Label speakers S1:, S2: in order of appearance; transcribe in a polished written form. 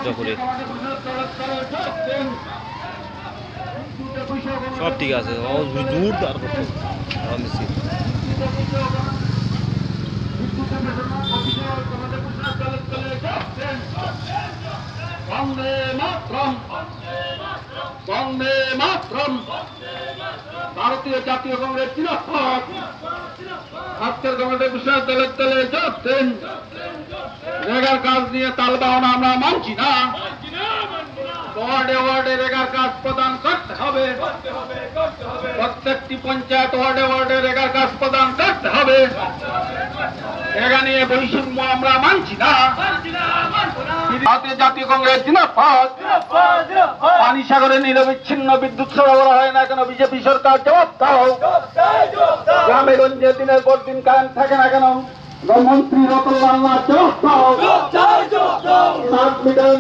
S1: জোরে সব ঠিক আছে জোরদার মিছিল
S2: বন্দে মাতরম বন্দে মাতরম ভারতীয় জাতীয় কংগ্রেস জিন্দাবাদ আজকের কংগ্রেসের বিশ্ববিদ্যালয়ের তলে যাচ্ছেন রেগার কাজ নিয়ে তালবাহনা আমরা মানছি না ওয়ার্ডে ওয়ার্ডে রেগার কাজ প্রদান করতে হবে প্রত্যেকটি পঞ্চায়েত ওয়ার্ডে ওয়ার্ডে রেগার কাজ প্রদান করতে হবে রেগা নিয়ে বৈষম্য আমরা মানছি না ভারতীয় জাতীয় কংগ্রেস জিন্দাবাদ পানিসাগরে নিরবিচ্ছিন্ন বিদ্যুৎ সরবরাহ হয় না কেন বিজেপি সরকার জবাব দাও গ্রামে গঞ্জে দিনের পর দিন কারেন্ট থাকে না কেন মন্ত্রী রতনলাল নাথ জবাব দাও